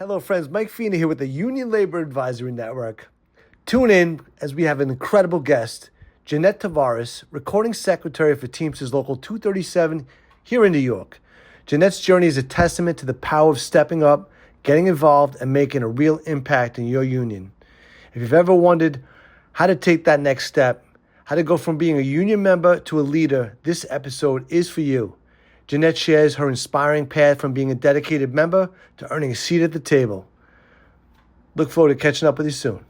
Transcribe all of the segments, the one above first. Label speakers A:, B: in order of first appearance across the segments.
A: Hello, friends. Mike Fina here with the Union Labor Advisory Network. Tune in as we have an incredible guest, Jeanette Tavares, recording secretary for Teamsters Local 237 here in New York. Jeanette's journey is a testament to the power of stepping up, getting involved, and making a real impact in your union. If you've ever wondered how to take that next step, how to go from being a union member to a leader, this episode is for you. Jeanette shares her inspiring path from being a dedicated member to earning a seat at the table. Look forward to catching up with you soon.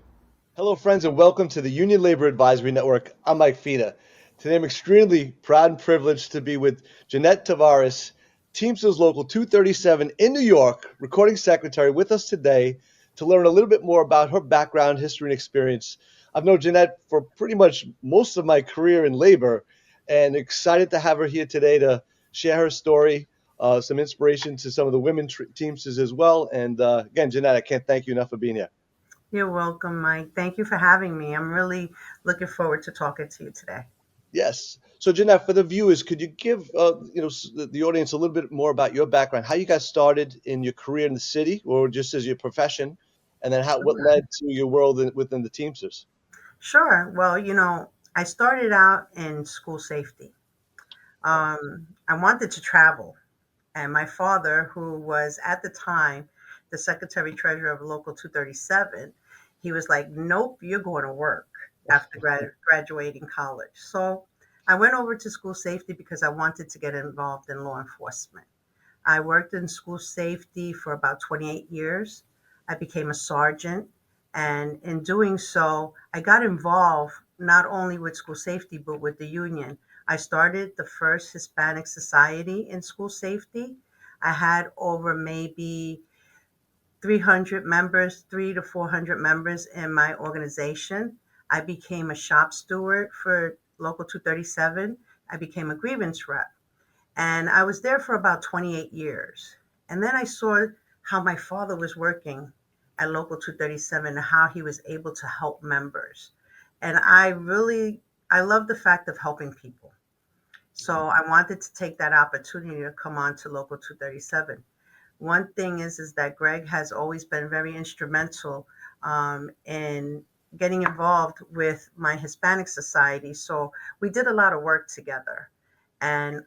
A: Hello, friends, and welcome to the Union Labor Advisory Network. I'm Mike Fina. Today, I'm extremely proud and privileged to be with Jeanette Tavares, Teamsters Local 237 in New York, recording secretary, with us today to learn a little bit more about her background, history, and experience. I've known Jeanette for pretty much most of my career in labor, and excited to have her here today to share her story, some inspiration to some of the women Teamsters as well. And again, Jeanette, I can't thank you enough for being here.
B: You're welcome, Mike. Thank you for having me. I'm really looking forward to talking to you today.
A: Yes. So, Jeanette, for the viewers, could you give the audience a little bit more about your background, how you got started in your career in the city, or just as your profession, and then what led to your world within the Teamsters?
B: Sure. Well, I started out in school safety. I wanted to travel, and my father, who was at the time the secretary treasurer of Local 237, he was like, "Nope, you're going to work after graduating college." So I went over to school safety because I wanted to get involved in law enforcement. I worked in school safety for about 28 years. I became a sergeant, and in doing so, I got involved not only with school safety but with the union. I started the first Hispanic Society in school safety. I had over maybe 300 members, 300 to 400 members in my organization. I became a shop steward for Local 237. I became a grievance rep. And I was there for about 28 years. And then I saw how my father was working at Local 237 and how he was able to help members. And I love the fact of helping people. So I wanted to take that opportunity to come on to Local 237. One thing is that Greg has always been very instrumental in getting involved with my Hispanic Society. So we did a lot of work together. And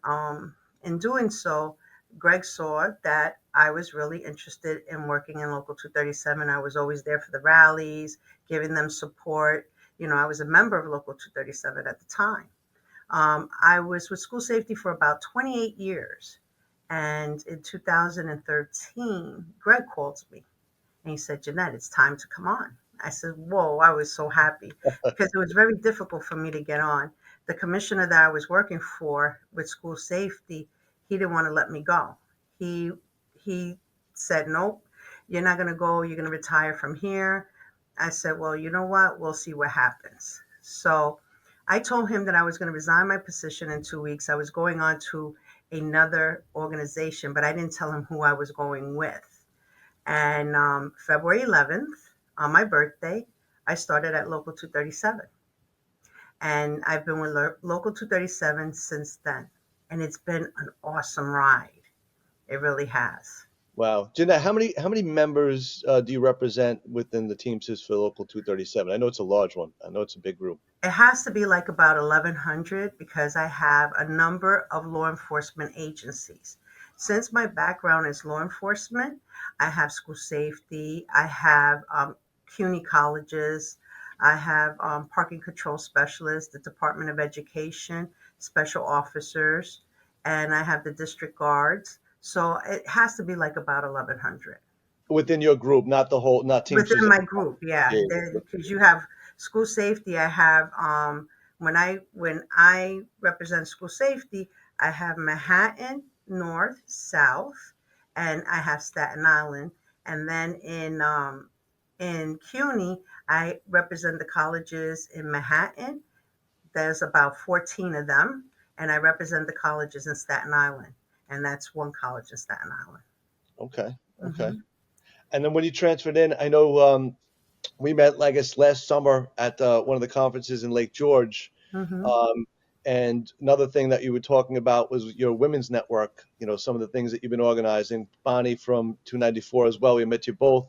B: in doing so, Greg saw that I was really interested in working in Local 237. I was always there for the rallies, giving them support. I was a member of Local 237 at the time. I was with school safety for about 28 years. And in 2013, Greg called me and he said, "Jeanette, it's time to come on." I said, "Whoa," I was so happy because it was very difficult for me to get on. The commissioner that I was working for with school safety, he didn't want to let me go. He said, "Nope, you're not going to go. You're going to retire from here." I said, "Well, you know what? We'll see what happens." So I told him that I was going to resign my position in 2 weeks. I was going on to another organization, but I didn't tell him who I was going with. And February 11th, on my birthday, I started at Local 237. And I've been with Local 237 since then. And it's been an awesome ride. It really has.
A: Wow. Jeanette, how many members do you represent within the Teamsters for Local 237? I know it's a large one. I know it's a big group.
B: It has to be like about 1,100 because I have a number of law enforcement agencies. Since my background is law enforcement, I have school safety, I have CUNY colleges, I have parking control specialists, the Department of Education, special officers, and I have the district guards. So it has to be like about 1,100
A: Within your group, not the whole, not Teamsters.
B: within my group. Yeah,
A: Yeah.
B: because you have school safety. I have when I represent school safety, I have Manhattan, North, South, and I have Staten Island. And then in CUNY, I represent the colleges in Manhattan. There's about 14 of them, and I represent the colleges in Staten Island, and that's one college in Staten Island.
A: Okay. Okay.
B: Hmm.
A: And then when you transferred in, I know we met, I guess, last summer at one of the conferences in Lake George.
B: Hmm.
A: Um, And another thing that you were talking about was your women's network. Some of the things that you've been organizing. Bonnie from 294 as well. We met you both,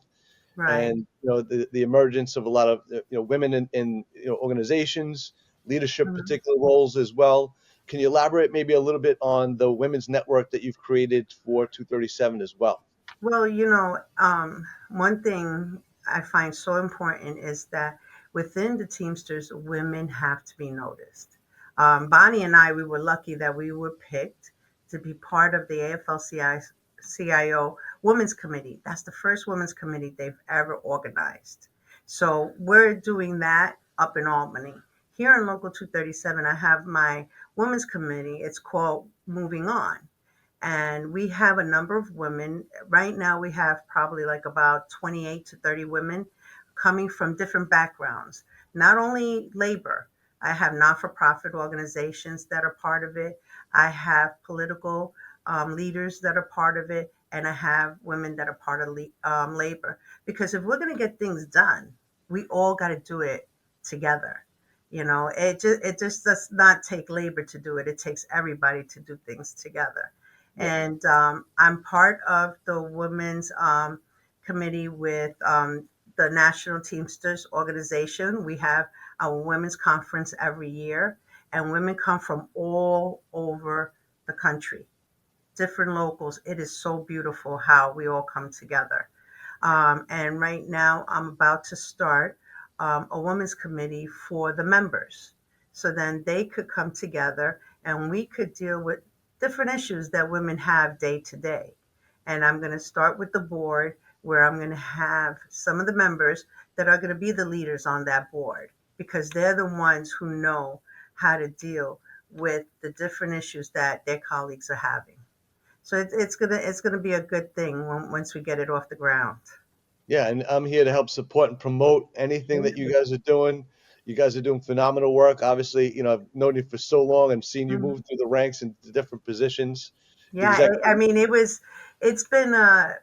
B: Right.
A: and the emergence of a lot of women in organizations, leadership,
B: Mhm.
A: particular roles as well. Can you elaborate maybe a little bit on the women's network that you've created for 237 as well?
B: Well, one thing I find so important is that within the Teamsters, women have to be noticed. Bonnie and I, we were lucky that we were picked to be part of the AFL-CIO Women's Committee. That's the first women's committee they've ever organized. So we're doing that up in Albany. Here in Local 237, I have my women's committee. It's called Moving On, and we have a number of women. Right now, we have probably like about 28 to 30 women coming from different backgrounds, not only labor. I have not for profit organizations that are part of it, I have political leaders that are part of it, and I have women that are part of labor. Because if we're going to get things done, we all got to do it together. It just does not take labor to do it. It takes everybody to do things together.
A: Yeah.
B: And I'm part of the women's committee with the National Teamsters organization. We have a women's conference every year, and women come from all over the country, different locals. It is so beautiful how we all come together. And right now, I'm about to start a women's committee for the members. So then they could come together and we could deal with different issues that women have day to day. And I'm going to start with the board, where I'm going to have some of the members that are going to be the leaders on that board, because they're the ones who know how to deal with the different issues that their colleagues are having. So it's gonna be a good thing once we get it off the ground.
A: Yeah, and I'm here to help support and promote anything that you guys are doing. You guys are doing phenomenal work. Obviously, I've known you for so long and seen you
B: Mhm.
A: move through the ranks into different positions.
B: Yeah, I
A: Executive.
B: mean, it's been a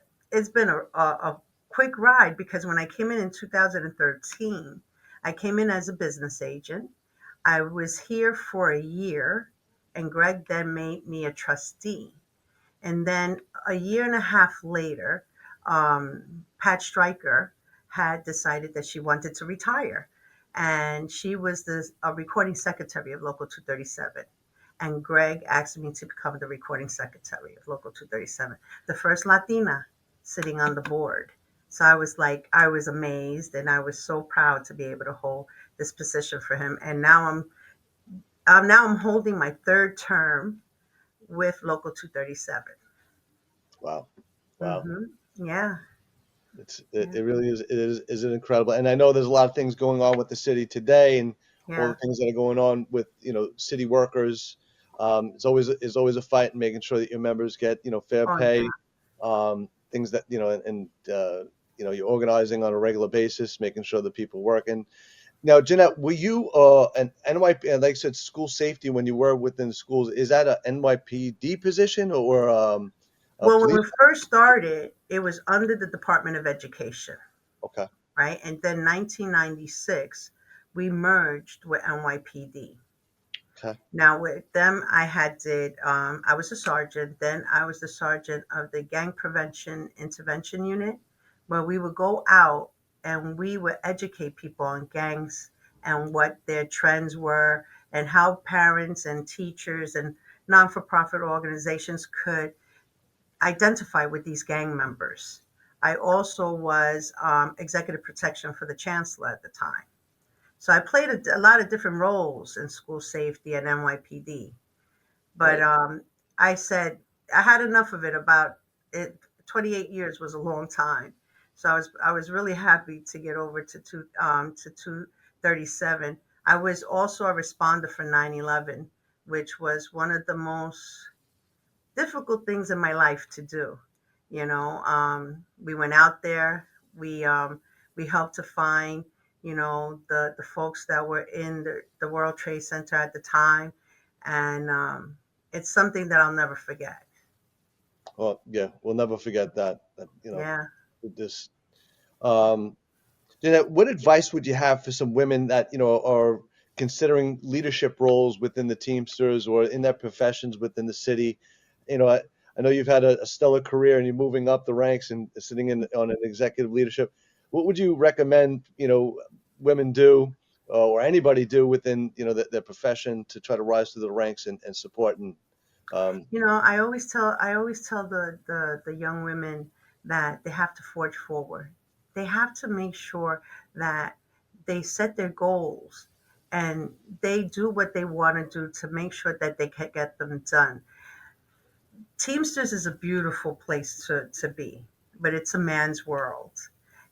B: quick ride, because when I came in 2013, I came in as a business agent. I was here for a year, and Greg then made me a trustee. And then a year and a half later, Pat Stryker had decided that she wanted to retire. And she was the recording secretary of Local 237. And Greg asked me to become the recording secretary of Local 237, the first Latina sitting on the board. So I was amazed, and I was so proud to be able to hold this position for him. And now I'm holding my third term with Local 237.
A: Wow. Wow.
B: Mhm. Yeah.
A: It
B: Yeah.
A: really is an incredible, and I know there's a lot of things going on with the city today, and all the
B: Yeah.
A: things that are going on with city workers. It's always a fight in making sure that your members get fair
B: Oh, yeah.
A: pay, things that you're organizing on a regular basis, making sure that people work. And now, Jeanette, were you an NYP, like I said, school safety when you were within the schools? Is that a NYPD position or a
B: Well, when
A: police?
B: we first started, it was under the Department of Education,
A: Okay.
B: right? And then 1996, we merged with NYPD.
A: Okay.
B: Now with them, I was a sergeant. Then I was the sergeant of the Gang Prevention Intervention Unit, where we would go out and we would educate people on gangs and what their trends were, and how parents and teachers and non-for-profit organizations could identify with these gang members. I also was executive protection for the chancellor at the time. So I played a lot of different roles in school safety and NYPD. But
A: Great.
B: I said I had enough of it. About it, 28 years was a long time. So I was really happy to get over to 237. I was also a responder for 9/11, which was one of the most difficult things in my life to do. We went out there. We helped to find, the folks that were in the World Trade Center at the time, and it's something that I'll never forget.
A: Well, yeah, we'll never forget that.
B: Yeah.
A: This. Um, Jeanette, what advice would you have for some women that are considering leadership roles within the Teamsters or in their professions within the city. You know, I know you've had a stellar career and you're moving up the ranks and sitting in on an executive leadership. What would you recommend, women do or anybody do within, their profession to try to rise through the ranks and support and um,
B: I always tell the young women that they have to forge forward. They have to make sure that they set their goals and they do what they want to do to make sure that they can get them done. Teamsters is a beautiful place to be, but it's a man's world.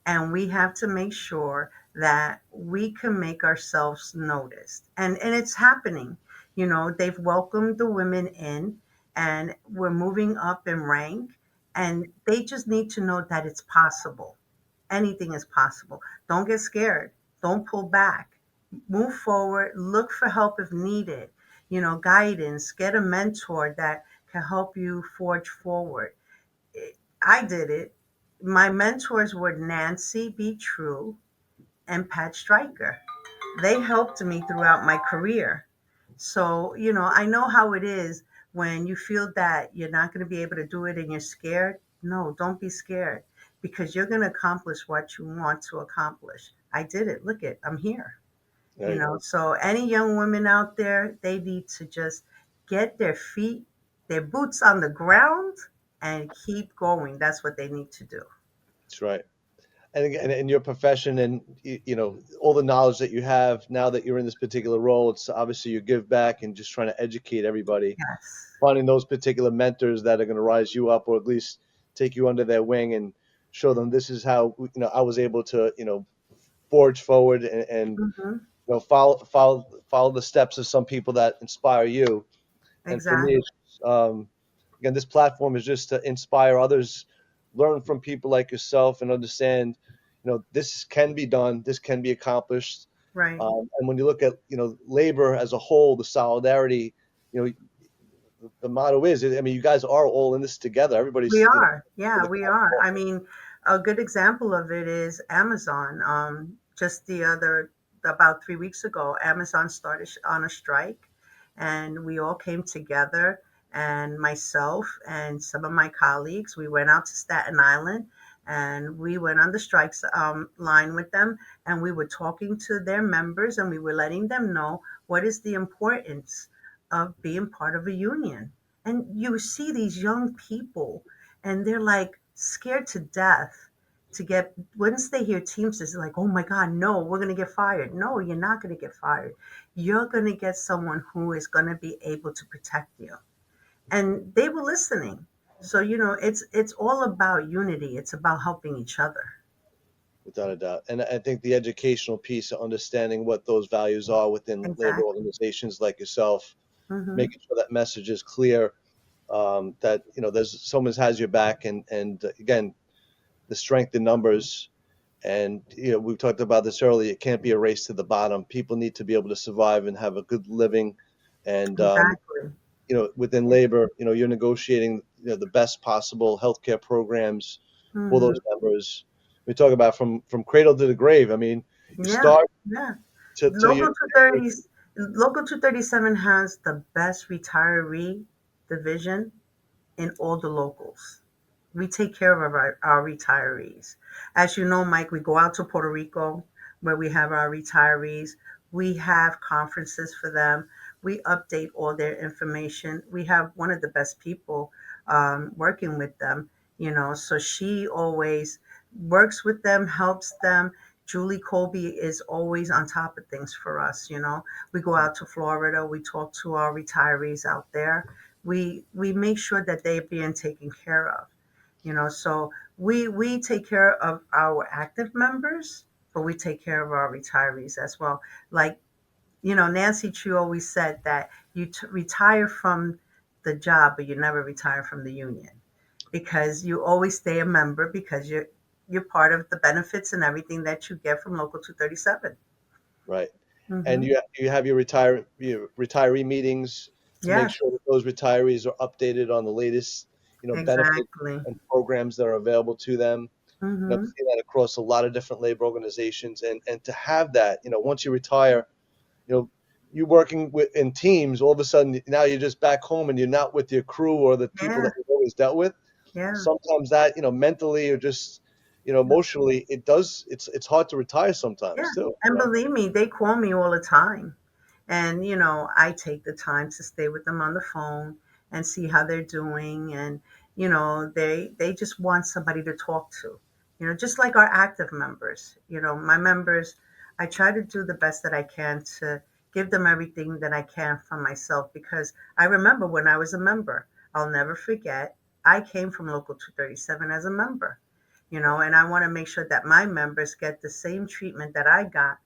B: And we have to make sure that we can make ourselves noticed. And it's happening. They've welcomed the women in and we're moving up in rank. And they just need to know that it's possible. Anything is possible. Don't get scared. Don't pull back. Move forward. Look for help if needed. Guidance. Get a mentor that can help you forge forward. I did it. My mentors were Nancy B. True and Pat Stryker. They helped me throughout my career. So, I know how it is when you feel that you're not going to be able to do it and you're scared. No, don't be scared because you're going to accomplish what you want to accomplish. I did it. Look it, I'm here.
A: there you go.
B: So any young women out there, they need to just get their boots on the ground and keep going. That's what they need to do.
A: That's right. And again, in your profession and all the knowledge that you have now that you're in this particular role, it's obviously you give back and just trying to educate everybody,
B: Yes.
A: finding those particular mentors that are going to rise you up or at least take you under their wing and show them this is how I was able to forge forward and
B: Hmm.
A: follow the steps of some people that inspire you. And for me,
B: Exactly.
A: again, this platform is just to inspire others, learn from people like yourself, and understand, this can be done, this can be accomplished.
B: Right.
A: And when you look at, labor as a whole, the solidarity, you know, the motto is, I mean, you guys are all in this together.
B: We
A: Everybody's,
B: are.
A: in
B: Yeah,
A: the
B: we
A: common
B: are.
A: goal.
B: I mean, a good example of it is Amazon. Just about 3 weeks ago, Amazon started on a strike, and we all came together. And myself and some of my colleagues, we went out to Staten Island, and we went on the strikes line with them, and we were talking to their members, and we were letting them know what is the importance of being part of a union. And you see these young people and they're like scared to death to get once they hear Teamsters, they're like, oh my God, no, we're gonna get fired. No, you're not gonna get fired. You're gonna get someone who is gonna be able to protect you. And they were listening. So it's all about unity. It's about helping each other.
A: Without a doubt. And I think the educational piece of understanding what those values are within labor
B: Exactly.
A: organizations like yourself,
B: Hmm.
A: making sure that message is clear, that there's someone has your back, and again, the strength in numbers. And we talked about this earlier. It can't be a race to the bottom. People need to be able to survive and have a good living. And
B: Exactly.
A: within labor, you're negotiating the best possible healthcare programs for
B: Hmm.
A: those members. We talk about from cradle to the grave. I mean, you
B: Yeah.
A: start
B: Yeah.
A: to your
B: Local 237 has the best retiree division in all the locals. We take care of our retirees. As you know, Mike, we go out to Puerto Rico where we have our retirees. We have conferences for them. We update all their information. We have one of the best people working with them, so she always works with them, helps them. Julie Colby is always on top of things for us. We go out to Florida, we talk to our retirees out there. We make sure that they're being taken care of. So we take care of our active members, but we take care of our retirees as well. Like, Nancy Chu always said that you retire from the job, but you never retire from the union because you always stay a member because you're part of the benefits and everything that you get from Local 237.
A: right. And
B: Hmm.
A: you have your retiree meetings to make
B: Yes,
A: sure that those retirees are updated on the latest, benefits
B: exactly.
A: and programs that are available to them. And I've
B: Hmm.
A: seen that across a lot of different labor organizations. And to have that, once you retire, you know, you working with in teams, all of a sudden now you're just back home and you're not with your crew or the people
B: Yeah,
A: that you've always dealt with.
B: yeah.
A: Sometimes that, mentally or just, emotionally, it's hard to retire
B: Yeah,
A: sometimes too,
B: and believe me, they call me all the time. And, I take the time to stay with them on the phone and see how they're doing. And, they just want somebody to talk to, just like our active members. My members, I try to do the best that I can to give them everything that I can from myself because I remember when I was a member, I'll never forget, I came from Local 237 as a member and I want to make sure that my members get the same treatment that I got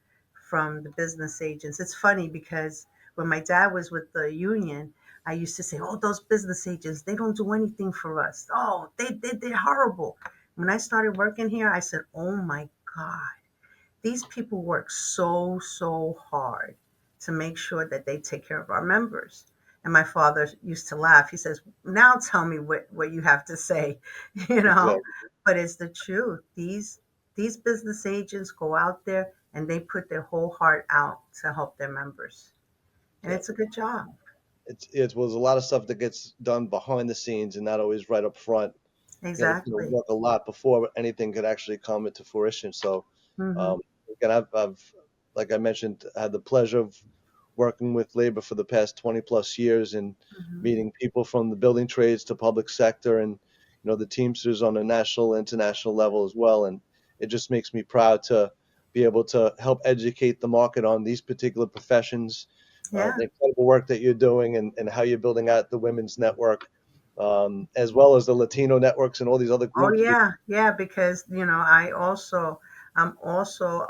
B: from the business agents. It's funny because when my dad was with the union, I used to say, "Oh, those business agents, they don't do anything for us. Oh, they're horrible." When I started working here, I said, "Oh my God, these people work so hard to make sure that they take care of our members." And my father used to laugh. He says, "Now tell me what you have to say," you know.
A: Exactly.
B: But it's the truth. These business agents go out there and they put their whole heart out to help their members. And
A: Yeah.
B: it's a good job.
A: It was a lot of stuff that gets done behind the scenes and not always right up front.
B: Exactly.
A: Work a lot before anything could actually come into fruition. So,
B: Hmm.
A: um, again, I've, like I mentioned, had the pleasure of working with labor for the past 20 plus years and
B: Hmm.
A: meeting people from the building trades to public sector and, the Teamsters on a national, international level as well. And it just makes me proud to be able to help educate the market on these particular professions,
B: Yeah.
A: the incredible work that you're doing and how you're building out the women's network, as well as the Latino networks and all these other
B: Oh
A: groups.
B: yeah, yeah, because I'm also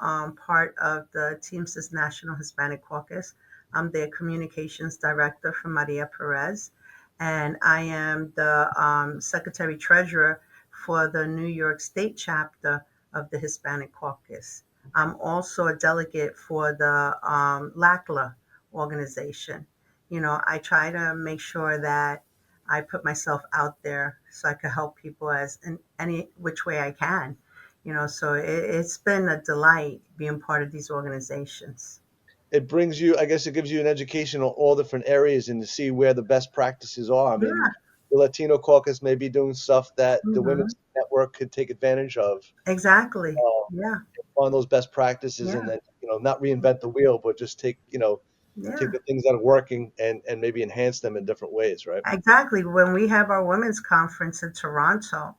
B: part of the Teamsters National Hispanic Caucus. I'm their communications director for Maria Perez, and I am the secretary treasurer for the New York State chapter of the Hispanic Caucus. I'm also a delegate for the LACLA organization. I try to make sure that I put myself out there so I could help people as in any which way I can. So it's been a delight being part of these organizations.
A: It brings you, I guess, it gives you an education on all different areas and to see where the best practices are. I mean,
B: Yeah.
A: the Latino caucus may be doing stuff that the
B: Hmm.
A: women's network could take advantage of.
B: Exactly.
A: Uh,
B: Yeah.
A: Find those best practices
B: Yeah.
A: and then, not reinvent the wheel, but just take
B: Yeah.
A: the things that are working and maybe enhance them in different ways, right?
B: Exactly. When we have our women's conference in Toronto,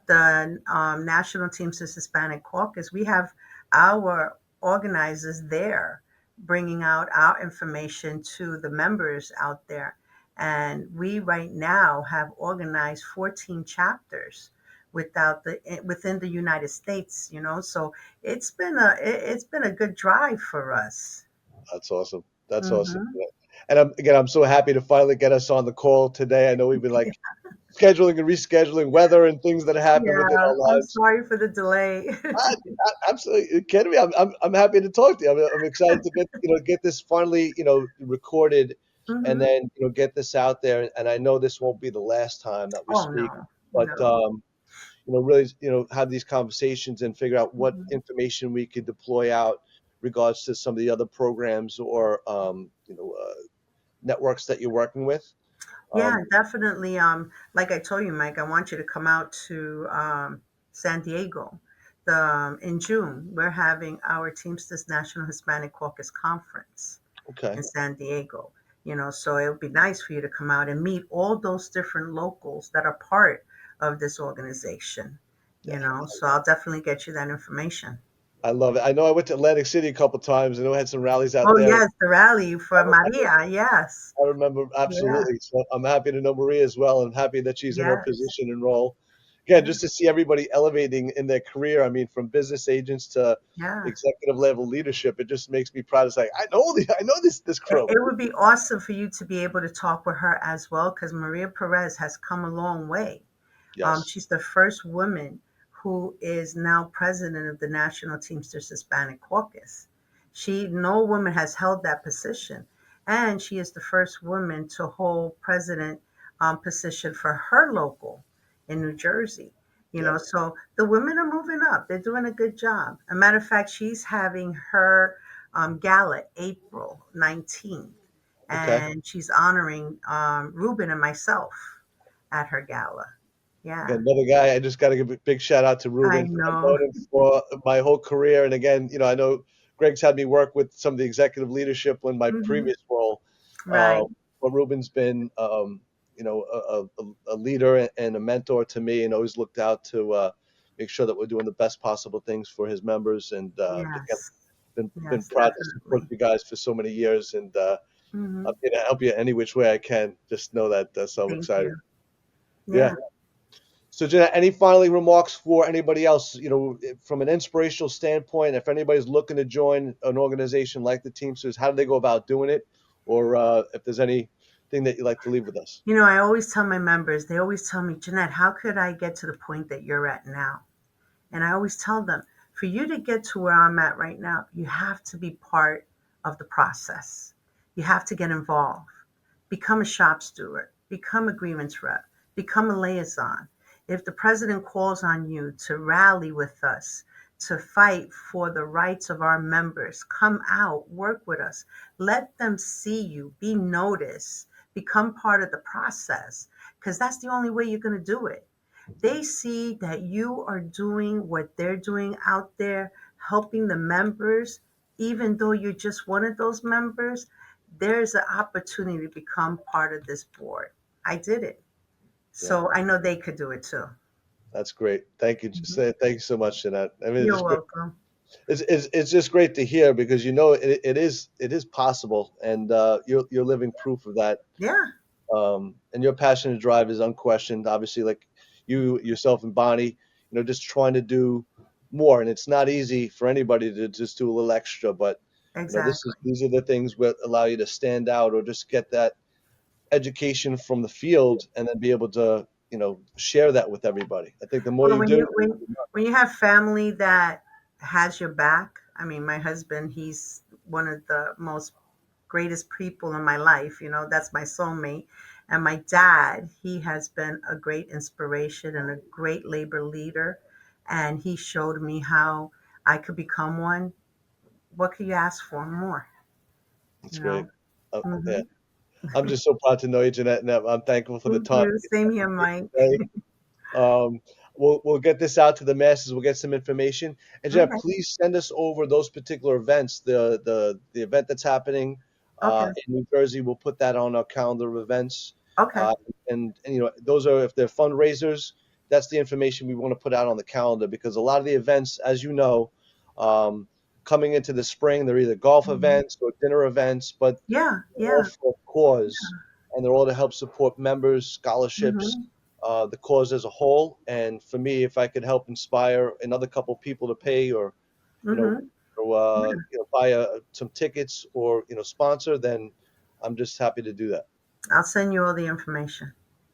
B: the National Teamsters Hispanic Caucus, we have our organizers there bringing out our information to the members out there. And we right now have organized 14 chapters within the United States, so it's been a good drive for us.
A: That's awesome. That's awesome.
B: Hmm.
A: Yeah. And I'm so happy to finally get us on the call today. I know we've been like scheduling and rescheduling weather and things that happen within
B: Yeah,
A: our
B: I'm
A: lives.
B: sorry for the delay.
A: Absolutely, kidding me. I'm happy to talk to you. I'm excited to get this finally recorded, and
B: Hmm.
A: then get this out there. And I know this won't be the last time that we
B: Oh
A: speak,
B: no,
A: but
B: no.
A: really have these conversations and figure out what
B: Mhm.
A: information we could deploy out regards to some of the other programs or networks that you're working with.
B: Yeah,
A: Um,
B: definitely. Like I told you, Mike, I want you to come out to San Diego. In June, we're having our Teamsters National Hispanic Caucus Conference
A: okay,
B: in San Diego. So it would be nice for you to come out and meet all those different locals that are part of this organization. So I'll definitely get you that information.
A: I love it. I know I went to Atlantic City a couple times. I know I had some rallies out
B: Oh
A: there.
B: yes, the rally for Maria. Yes.
A: I remember
B: Yeah.
A: absolutely. So I'm happy to know Maria as well, and happy that she's in her
B: Yes.
A: position and role. Again, just to see everybody elevating in their career. I mean, from business agents to
B: Yeah.
A: executive level leadership, it just makes me proud. It's like I know this crew.
B: It would be awesome for you to be able to talk with her as well because Maria Perez has come a long way.
A: Yes,
B: She's the first woman who is now president of the National Teamsters Hispanic Caucus. No woman has held that position, and she is the first woman to hold president position for her local in New Jersey.
A: yep,
B: So the women are moving up. They're doing a good job. A matter of fact, she's having her gala April 19th,
A: Okay.
B: and she's honoring Ruben and myself at her gala.
A: Again,
B: Yeah,
A: another guy, I just got to give a big shout out to
B: I
A: Ruben. I've
B: know.
A: known him for my whole career. And again, I know Greg's had me work with some of the executive leadership in my
B: Hmm.
A: previous role.
B: Right.
A: But Ruben's been, a leader and a mentor to me, and always looked out to make sure that we're doing the best possible things for his members. And again,
B: Yes.
A: been
B: Yes,
A: proud to support
B: definitely.
A: you guys for so many years. And I'm
B: Hmm.
A: going to help you any which way I can. Just know that. So I'm
B: Thank
A: excited.
B: you.
A: Yeah.
B: Yeah.
A: So, Jeanette, any final remarks for anybody else? From an inspirational standpoint, if anybody's looking to join an organization like the Teamsters, how do they go about doing it? Or if there's anything that you'd like to leave with us?
B: I always tell my members, they always tell me, Jeanette, how could I get to the point that you're at now? And I always tell them, for you to get to where I'm at right now, you have to be part of the process. You have to get involved. Become a shop steward, become a grievance rep, become a liaison. If the president calls on you to rally with us, to fight for the rights of our members, come out, work with us. Let them see you, be noticed, become part of the process, because that's the only way you're going to do it. They see that you are doing what they're doing out there, helping the members, even though you're just one of those members, there's an opportunity to become part of this board. I did it.
A: Yeah,
B: So I know they could do it too.
A: that's great. Thank you.
B: Mhm.
A: Thank you so much, Jeanette. I mean,
B: You're welcome.
A: it's just great to hear because it is possible, and you're living proof of that.
B: Yeah,
A: And your passion and drive is unquestioned. Obviously, like you yourself and Bonnie, just trying to do more. And it's not easy for anybody to just do a little extra, but
B: exactly.
A: these are the things that allow you to stand out or just get that education from the field and then be able to, share that with everybody. I think the more
B: Well,
A: you
B: when
A: do,
B: you have family that has your back, I mean, my husband, he's one of the most greatest people in my life. That's my soulmate. And my dad, he has been a great inspiration and a great labor leader. And he showed me how I could become one. What could you ask for more?
A: it's
B: You
A: great.
B: know?
A: Yeah.
B: Hmm.
A: I'm just so proud to know you, Jeanette, and I'm thankful for the
B: Thank
A: time.
B: you. Same here, Mike.
A: Um, we'll get this out to the masses. We'll get some information. And Jeff,
B: Okay.
A: please send us over those particular events. The event that's happening
B: Okay.
A: in New Jersey. We'll put that on our calendar of events.
B: Okay.
A: And those are, if they're fundraisers, that's the information we want to put out on the calendar because a lot of the events, as you know, um, coming into the spring, they're either golf
B: Mhm.
A: events or dinner events, but
B: Yeah.
A: they're all
B: Yeah.
A: for a cause, and they're all to help support members, scholarships,
B: Hmm.
A: the cause as a whole. And for me, if I could help inspire another couple people to pay or you know,
B: Hmm.
A: buy some tickets or sponsor, then I'm just happy to do that.
B: I'll send you all the information.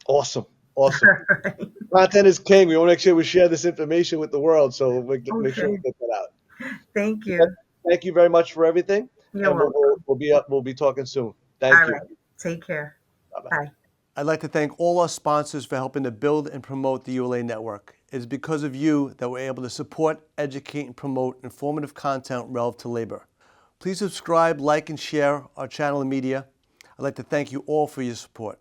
A: Awesome, awesome.
B: All right.
A: Content is king. We want to make sure we share this information with the world, so make sure we
B: Okay.
A: get that out.
B: Thank you.
A: Thank you very much for everything,
B: You're
A: and
B: welcome.
A: we'll be talking soon.
B: All
A: Thank you.
B: right. Take care.
A: Bye bye.
B: Bye.
A: I'd like to thank all our sponsors for helping to build and promote the ULA Network. It is because of you that we're able to support, educate, and promote informative content relevant to labor. Please subscribe, like, and share our channel and media. I'd like to thank you all for your support.